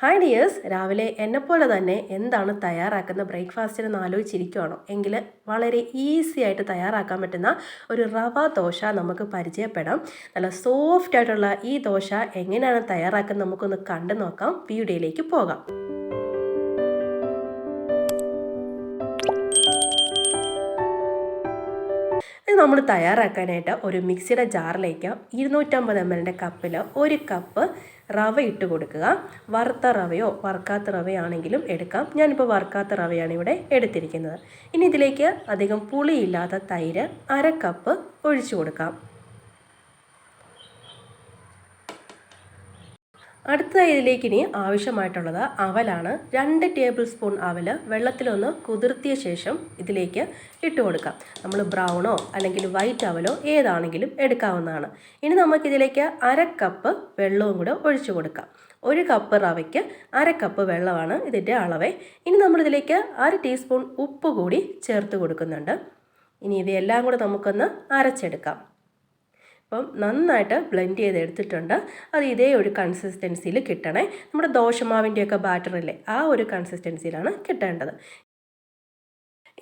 Hi dears, രാവിലെ എന്നെപ്പോലെ തന്നെ എന്താണ് തയ്യാറാക്കുന്ന ബ്രേക്ക്ഫാസ്റ്റിനെന്ന് ആലോചിച്ചിരിക്കുകയാണോ? എങ്കിൽ വളരെ ഈസി ആയിട്ട് തയ്യാറാക്കാൻ പറ്റുന്ന ഒരു റവ ദോശ നമുക്ക് പരിചയപ്പെടാം. നല്ല സോഫ്റ്റ് ആയിട്ടുള്ള ഈ ദോശ എങ്ങനെയാണ് തയ്യാറാക്കുന്നത് നമുക്കൊന്ന് കണ്ടു നോക്കാം. വീഡിയോയിലേക്ക് പോകാം. ഇത് നമ്മൾ തയ്യാറാക്കാനായിട്ട് ഒരു മിക്സിയുടെ ജാറിലേക്ക് 250 ml കപ്പിൽ 1 കപ്പ് റവ ഇട്ട് കൊടുക്കുക. വറുത്ത റവയോ വറുക്കാത്ത റവയോ ആണെങ്കിലും എടുക്കാം. ഞാനിപ്പോൾ വറുക്കാത്ത റവയാണ് ഇവിടെ എടുത്തിരിക്കുന്നത്. ഇനി ഇതിലേക്ക് അധികം പുളിയില്ലാത്ത തൈര് 1/2 കപ്പ് ഒഴിച്ചു കൊടുക്കാം. അടുത്തതായി ഇതിലേക്ക് ഇനി ആവശ്യമായിട്ടുള്ളത് അവലാണ്. 2 ടേബിൾ സ്പൂൺ അവൽ വെള്ളത്തിലൊന്ന് കുതിർത്തിയ ശേഷം ഇതിലേക്ക് ഇട്ട് കൊടുക്കാം. നമ്മൾ ബ്രൗണോ അല്ലെങ്കിൽ വൈറ്റ് അവലോ ഏതാണെങ്കിലും എടുക്കാവുന്നതാണ്. ഇനി നമുക്കിതിലേക്ക് 1/2 കപ്പ് വെള്ളവും കൂടെ ഒഴിച്ചു കൊടുക്കാം. 1 കപ്പ് റവയ്ക്ക് 1/2 കപ്പ് വെള്ളമാണ് ഇതിൻ്റെ അളവ്. ഇനി നമ്മളിതിലേക്ക് 1/2 ടീസ്പൂൺ ഉപ്പ് കൂടി ചേർത്ത് കൊടുക്കുന്നുണ്ട്. ഇനി ഇവയെല്ലാം കൂടെ നമുക്കൊന്ന് അരച്ചെടുക്കാം. അപ്പം നന്നായിട്ട് ബ്ലെൻഡ് ചെയ്തെടുത്തിട്ടുണ്ട്. അത് ഇതേ ഒരു കൺസിസ്റ്റൻസിയിൽ കിട്ടണേ. നമ്മുടെ ദോശമാവിൻ്റെയൊക്കെ ബാറ്ററില്ലേ ആ ഒരു കൺസിസ്റ്റൻസിയിലാണ് കിട്ടേണ്ടത്.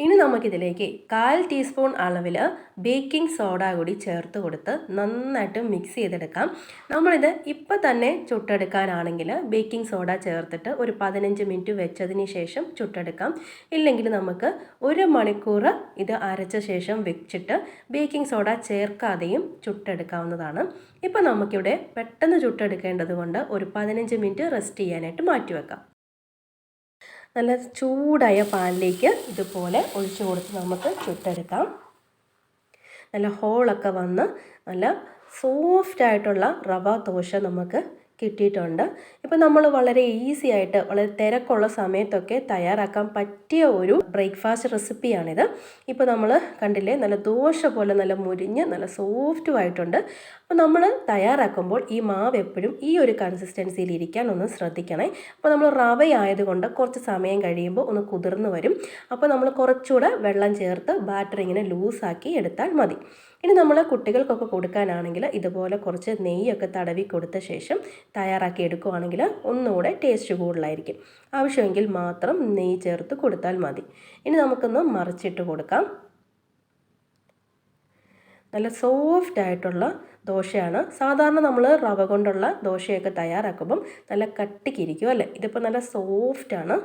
ഇനി നമുക്കിതിലേക്ക് 1/4 ടീസ്പൂൺ അളവിൽ ബേക്കിംഗ് സോഡ കൂടി ചേർത്ത് കൊടുത്ത് നന്നായിട്ട് മിക്സ് ചെയ്തെടുക്കാം. നമ്മളിത് ഇപ്പം തന്നെ ചുട്ടെടുക്കാനാണെങ്കിൽ ബേക്കിംഗ് സോഡ ചേർത്തിട്ട് ഒരു 15 മിനിറ്റ് വെച്ചതിന് ശേഷം ചുട്ടെടുക്കാം. ഇല്ലെങ്കിൽ നമുക്ക് 1 മണിക്കൂർ ഇത് അരച്ച ശേഷം വെച്ചിട്ട് ബേക്കിംഗ് സോഡ ചേർക്കാതെയും ചുട്ടെടുക്കാവുന്നതാണ്. ഇപ്പം നമുക്കിവിടെ പെട്ടെന്ന് ചുട്ടെടുക്കേണ്ടത് കൊണ്ട് ഒരു 15 മിനിറ്റ് റെസ്റ്റ് ചെയ്യാനായിട്ട് മാറ്റിവെക്കാം. നല്ല ചൂടായ പാനിലേക്ക് ഇതുപോലെ ഒഴിച്ചു കൊടുത്ത് നമുക്ക് ചുട്ടെടുക്കാം. നല്ല ഹോളൊക്കെ വന്ന് നല്ല സോഫ്റ്റായിട്ടുള്ള റവ ദോശ നമുക്ക് കിട്ടിയിട്ടുണ്ട്. ഇപ്പം നമ്മൾ വളരെ ഈസി ആയിട്ട് വളരെ തിരക്കുള്ള സമയത്തൊക്കെ തയ്യാറാക്കാൻ പറ്റിയ ഒരു ബ്രേക്ക്ഫാസ്റ്റ് റെസിപ്പിയാണിത്. ഇപ്പോൾ നമ്മൾ കണ്ടില്ലേ, നല്ല ദോശ പോലെ നല്ല മുരിഞ്ഞ് നല്ല സോഫ്റ്റും ആയിട്ടുണ്ട്. അപ്പോൾ നമ്മൾ തയ്യാറാക്കുമ്പോൾ ഈ മാവ് എപ്പോഴും ഈ ഒരു കൺസിസ്റ്റൻസിയിൽ ഇരിക്കാൻ ഒന്ന് ശ്രദ്ധിക്കണേ. അപ്പോൾ നമ്മൾ റവ ആയതുകൊണ്ട് കുറച്ച് സമയം കഴിയുമ്പോൾ ഒന്ന് കുതിർന്ന് വരും. അപ്പോൾ നമ്മൾ കുറച്ചുകൂടെ വെള്ളം ചേർത്ത് ബാറ്റർ ഇങ്ങനെ ലൂസാക്കി എടുത്താൽ മതി. ഇനി നമ്മൾ കുട്ടികൾക്കൊക്കെ കൊടുക്കാനാണെങ്കിൽ ഇതുപോലെ കുറച്ച് നെയ്യൊക്കെ തടവി കൊടുത്ത ശേഷം തയ്യാറാക്കി എടുക്കുകയാണെങ്കിൽ ഒന്നുകൂടെ ടേസ്റ്റ് കൂടുതലായിരിക്കും. ആവശ്യമെങ്കിൽ മാത്രം നെയ്യ് ചേർത്ത് കൊടുത്താൽ മതി. ഇനി നമുക്കൊന്ന് മറിച്ചിട്ട് കൊടുക്കാം. നല്ല സോഫ്റ്റ് ആയിട്ടുള്ള ദോശയാണ്. സാധാരണ നമ്മൾ റവ കൊണ്ടുള്ള ദോശയൊക്കെ തയ്യാറാക്കുമ്പം നല്ല കട്ടിക്കിരിക്കും അല്ലേ? ഇതിപ്പോൾ നല്ല സോഫ്റ്റാണ്.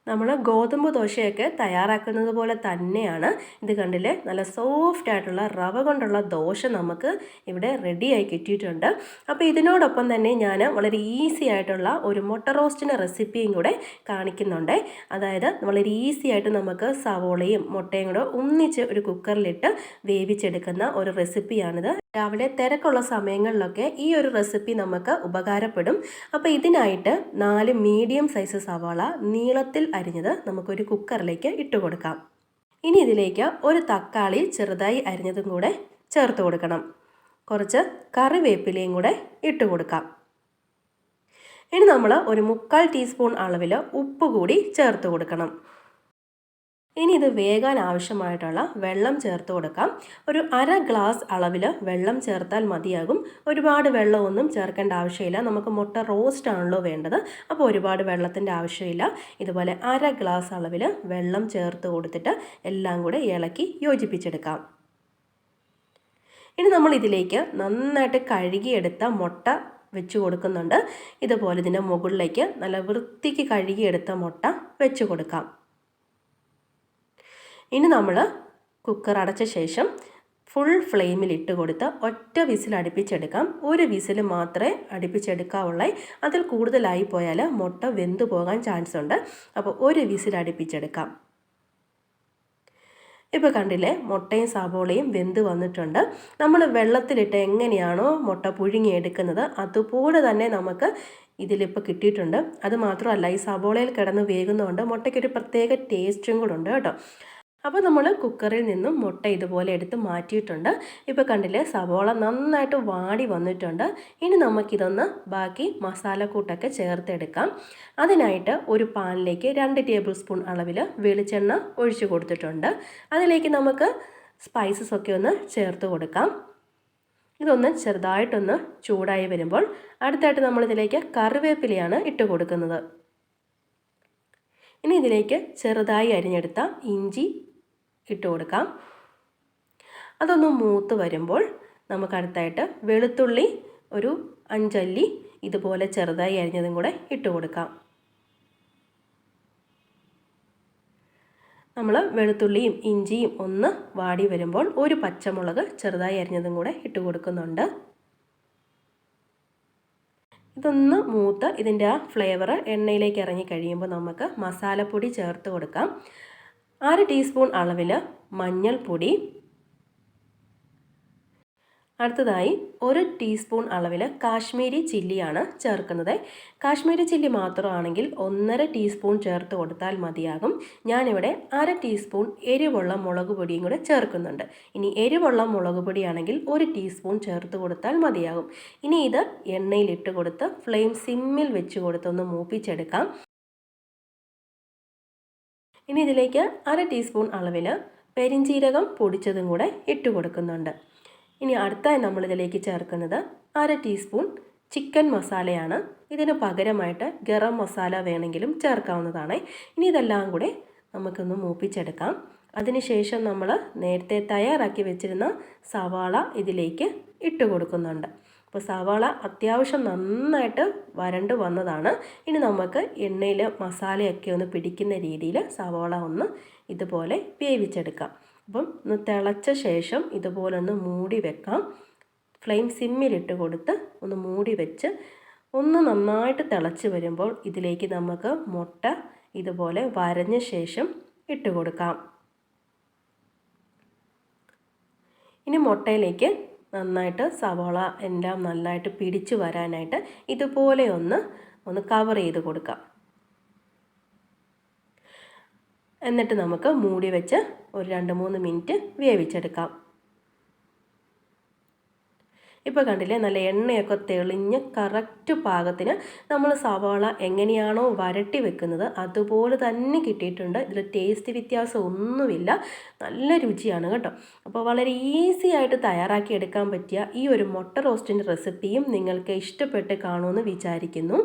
നമ്മൾ ഗോതമ്പ് ദോശയൊക്കെ തയ്യാറാക്കുന്നത് പോലെ തന്നെയാണ് ഇത്. കണ്ടില്ലേ, നല്ല സോഫ്റ്റ് ആയിട്ടുള്ള റവ കൊണ്ടുള്ള ദോശ നമുക്ക് ഇവിടെ റെഡിയായി കിട്ടിയിട്ടുണ്ട്. അപ്പോൾ ഇതിനോടൊപ്പം തന്നെ ഞാൻ വളരെ ഈസി ആയിട്ടുള്ള ഒരു മുട്ട റോസ്റ്റിൻ്റെ റെസിപ്പിയും കൂടെ കാണിക്കുന്നുണ്ട്. അതായത് വളരെ ഈസി ആയിട്ട് നമുക്ക് സവോളയും മുട്ടയും കൂടെ ഒന്നിച്ച് ഒരു കുക്കറിലിട്ട് വേവിച്ചെടുക്കുന്ന ഒരു റെസിപ്പിയാണിത്. രാവിലെ തിരക്കുള്ള സമയങ്ങളിലൊക്കെ ഈ ഒരു റെസിപ്പി നമുക്ക് ഉപകാരപ്പെടും. അപ്പോൾ ഇതിനായിട്ട് 4 മീഡിയം സൈസ് സവാള നീളത്തിൽ അരിഞ്ഞത് നമുക്കൊരു കുക്കറിലേക്ക് ഇട്ട് കൊടുക്കാം. ഇനി ഇതിലേക്ക് ഒരു തക്കാളി ചെറുതായി അരിഞ്ഞതും കൂടെ ചേർത്ത് കൊടുക്കണം. കുറച്ച് കറിവേപ്പിലയും കൂടെ ഇട്ട് കൊടുക്കാം. ഇനി നമ്മൾ ഒരു 1/4 ടീസ്പൂൺ അളവിൽ ഉപ്പ് കൂടി ചേർത്ത് കൊടുക്കണം. ഇനി ഇത് വേകാൻ ആവശ്യമായിട്ടുള്ള വെള്ളം ചേർത്ത് കൊടുക്കാം. ഒരു 1/2 ഗ്ലാസ് അളവിൽ വെള്ളം ചേർത്താൽ മതിയാകും. ഒരുപാട് വെള്ളമൊന്നും ചേർക്കേണ്ട ആവശ്യമില്ല. നമുക്ക് മുട്ട റോസ്റ്റ് ആണല്ലോ വേണ്ടത്. അപ്പോൾ ഒരുപാട് വെള്ളത്തിൻ്റെ ആവശ്യമില്ല. ഇതുപോലെ 1/2 ഗ്ലാസ് അളവിൽ വെള്ളം ചേർത്ത് കൊടുത്തിട്ട് എല്ലാം കൂടെ ഇളക്കി യോജിപ്പിച്ചെടുക്കാം. ഇനി നമ്മൾ ഇതിലേക്ക് നന്നായിട്ട് കഴുകിയെടുത്ത മുട്ട വെച്ച് കൊടുക്കുന്നുണ്ട്. ഇതുപോലെ ഇതിൻ്റെ മുകളിലേക്ക് നല്ല വൃത്തിക്ക് കഴുകിയെടുത്ത മുട്ട വെച്ച് കൊടുക്കാം. ഇനി നമ്മൾ കുക്കർ അടച്ച ശേഷം ഫുൾ ഫ്ലെയിമിൽ ഇട്ട് കൊടുത്ത് ഒറ്റ വിസിൽ അടുപ്പിച്ചെടുക്കാം. ഒരു വിസിൽ മാത്രമേ അടുപ്പിച്ചെടുക്കാവുള്ളൂ. അതിൽ കൂടുതലായി പോയാൽ മുട്ട വെന്തു പോകാൻ ചാൻസ് ഉണ്ട്. അപ്പോൾ ഒരു വിസിൽ അടുപ്പിച്ചെടുക്കാം. ഇപ്പോൾ കണ്ടില്ലേ, മുട്ടയും സവോളയും വെന്ത് വന്നിട്ടുണ്ട്. നമ്മൾ വെള്ളത്തിലിട്ട് എങ്ങനെയാണോ മുട്ട പുഴുങ്ങിയെടുക്കുന്നത് അതുപോലെ തന്നെ നമുക്ക് ഇതിലിപ്പോൾ കിട്ടിയിട്ടുണ്ട്. അത് മാത്രമല്ല, ഈ സവോളയിൽ കിടന്ന് വേകുന്നതുകൊണ്ട് മുട്ടയ്ക്കൊരു പ്രത്യേക ടേസ്റ്റും കൂടെ ഉണ്ട് കേട്ടോ. അപ്പോൾ നമ്മൾ കുക്കറിൽ നിന്നും മുട്ട ഇതുപോലെ എടുത്ത് മാറ്റിയിട്ടുണ്ട്. ഇപ്പോൾ കണ്ടില്ലേ, സവോള നന്നായിട്ട് വാടി വന്നിട്ടുണ്ട്. ഇനി നമുക്കിതൊന്ന് ബാക്കി മസാലക്കൂട്ടൊക്കെ ചേർത്തെടുക്കാം. അതിനായിട്ട് ഒരു പാനിലേക്ക് 2 ടേബിൾ സ്പൂൺ അളവിൽ വെളിച്ചെണ്ണ ഒഴിച്ചു കൊടുത്തിട്ടുണ്ട്. അതിലേക്ക് നമുക്ക് സ്പൈസസ് ഒക്കെ ഒന്ന് ചേർത്ത് കൊടുക്കാം. ഇതൊന്ന് ചെറുതായിട്ടൊന്ന് ചൂടായി വരുമ്പോൾ അടുത്തായിട്ട് നമ്മളിതിലേക്ക് കറിവേപ്പിലയാണ് ഇട്ട് കൊടുക്കുന്നത്. ഇനി ഇതിലേക്ക് ചെറുതായി അരിഞ്ഞെടുത്ത ഇഞ്ചി ഇട്ട് കൊടുക്കാം. അതൊന്ന് മൂത്ത് വരുമ്പോൾ നമുക്കടുത്തായിട്ട് വെളുത്തുള്ളി ഒരു 5 അല്ലി ഇതുപോലെ ചെറുതായി അരിഞ്ഞതും കൂടെ ഇട്ട് കൊടുക്കാം. നമ്മൾ വെളുത്തുള്ളിയും ഇഞ്ചിയും ഒന്ന് വാടി വരുമ്പോൾ ഒരു പച്ചമുളക് ചെറുതായി അരിഞ്ഞതും കൂടെ ഇട്ട് കൊടുക്കുന്നുണ്ട്. ഇതൊന്ന് മൂത്ത് ഇതിൻ്റെ ആ ഫ്ലേവർ എണ്ണയിലേക്ക് ഇറങ്ങി കഴിയുമ്പോൾ നമുക്ക് മസാലപ്പൊടി ചേർത്ത് കൊടുക്കാം. 1/2 ടീസ്പൂൺ അളവിൽ മഞ്ഞൾപ്പൊടി, അടുത്തതായി 1 ടീസ്പൂൺ അളവിൽ കാശ്മീരി ചില്ലിയാണ് ചേർക്കുന്നത്. കാശ്മീരി ചില്ലി മാത്രമാണെങ്കിൽ 1.5 ടീസ്പൂൺ ചേർത്ത് കൊടുത്താൽ മതിയാകും. ഞാനിവിടെ 1/2 ടീസ്പൂൺ എരിവുള്ള മുളക് പൊടിയും കൂടെ ചേർക്കുന്നുണ്ട്. ഇനി എരിവുള്ള മുളക് പൊടിയാണെങ്കിൽ 1 ടീസ്പൂൺ ചേർത്ത് കൊടുത്താൽ മതിയാകും. ഇനി ഇത് എണ്ണയിലിട്ട് കൊടുത്ത് ഫ്ലെയിം സിമ്മിൽ വെച്ച് കൊടുത്തൊന്ന് മൂപ്പിച്ചെടുക്കാം. ഇനി ഇതിലേക്ക് 1/2 ടീസ്പൂൺ അളവിൽ പെരിഞ്ജീരകം പൊടിച്ചതും കൂടെ ഇട്ട് കൊടുക്കുന്നുണ്ട്. ഇനി അടുത്തായി നമ്മളിതിലേക്ക് ചേർക്കുന്നത് 1/2 ടീസ്പൂൺ ചിക്കൻ മസാലയാണ്. ഇതിന് പകരമായിട്ട് ഗരം മസാല വേണമെങ്കിലും ചേർക്കാവുന്നതാണ്. ഇനി ഇതെല്ലാം കൂടെ നമുക്കൊന്ന് മൂപ്പിച്ചെടുക്കാം. അതിനുശേഷം നമ്മൾ നേരത്തെ തയ്യാറാക്കി വെച്ചിരുന്ന സവാള ഇതിലേക്ക് ഇട്ട് കൊടുക്കുന്നുണ്ട്. അപ്പോൾ സവാള അത്യാവശ്യം നന്നായിട്ട് വരണ്ട് വന്നതാണ്. ഇനി നമുക്ക് എണ്ണയിൽ മസാലയൊക്കെ ഒന്ന് പിടിക്കുന്ന രീതിയിൽ സവാള ഒന്ന് ഇതുപോലെ വേവിച്ചെടുക്കാം. അപ്പം ഒന്ന് തിളച്ച ശേഷം ഇതുപോലെ ഒന്ന് മൂടി വെക്കാം. ഫ്ലെയിം സിമ്മിലിട്ട് കൊടുത്ത് ഒന്ന് മൂടി വെച്ച് ഒന്ന് നന്നായിട്ട് തിളച്ച് വരുമ്പോൾ ഇതിലേക്ക് നമുക്ക് മുട്ട ഇതുപോലെ വരഞ്ഞ ശേഷം ഇട്ട് കൊടുക്കാം. ഇനി മുട്ടയിലേക്ക് നന്നായിട്ട് സവാള എല്ലാം നന്നായിട്ട് പിടിച്ചു വരാനായിട്ട് ഇതുപോലെ ഒന്ന് കവർ ചെയ്ത് കൊടുക്കാം. എന്നിട്ട് നമുക്ക് മൂടി വെച്ച് ഒരു 2-3 മിനിറ്റ് വേവിച്ചെടുക്കാം. ഇപ്പോൾ കണ്ടില്ലേ, നല്ല എണ്ണയൊക്കെ തെളിഞ്ഞ് കറക്റ്റ് പാകത്തിന് നമ്മൾ സവാള എങ്ങനെയാണോ വരട്ടി വെക്കുന്നത് അതുപോലെ തന്നെ കിട്ടിയിട്ടുണ്ട്. ഇതിൽ ടേസ്റ്റ് വ്യത്യാസം ഒന്നുമില്ല, നല്ല രുചിയാണ് കേട്ടോ. അപ്പോൾ വളരെ ഈസി ആയിട്ട് തയ്യാറാക്കി എടുക്കാൻ പറ്റിയ ഈ ഒരു മുട്ട റോസ്റ്റിൻ്റെ റെസിപ്പിയും നിങ്ങൾക്ക് ഇഷ്ടപ്പെട്ട് കാണുമെന്ന് വിചാരിക്കുന്നു.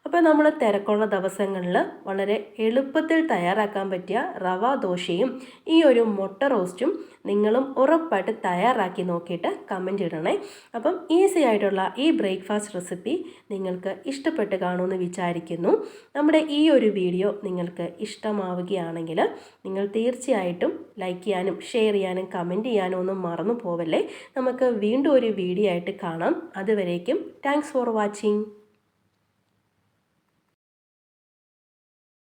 അപ്പോൾ നമ്മൾ തിരക്കുള്ള ദിവസങ്ങളിൽ വളരെ എളുപ്പത്തിൽ തയ്യാറാക്കാൻ പറ്റിയ റവ ദോശയും ഈ ഒരു മുട്ട റോസ്റ്റും നിങ്ങളും ഉറപ്പായിട്ട് തയ്യാറാക്കി നോക്കിയിട്ട് കമൻറ്റ് ഇടണേ. അപ്പം ഈസി ആയിട്ടുള്ള ഈ ബ്രേക്ക്ഫാസ്റ്റ് റെസിപ്പി നിങ്ങൾക്ക് ഇഷ്ടപ്പെട്ട് കാണുമെന്ന് വിചാരിക്കുന്നു. നമ്മുടെ ഈ ഒരു വീഡിയോ നിങ്ങൾക്ക് ഇഷ്ടമാവുകയാണെങ്കിൽ നിങ്ങൾ തീർച്ചയായിട്ടും ലൈക്ക് ചെയ്യാനും ഷെയർ ചെയ്യാനും കമൻറ്റ് ചെയ്യാനും ഒന്നും മറന്നു പോവല്ലേ. നമുക്ക് വീണ്ടും ഒരു വീഡിയോ ആയിട്ട് കാണാം. അതുവരേക്കും താങ്ക്സ് ഫോർ വാച്ചിങ്.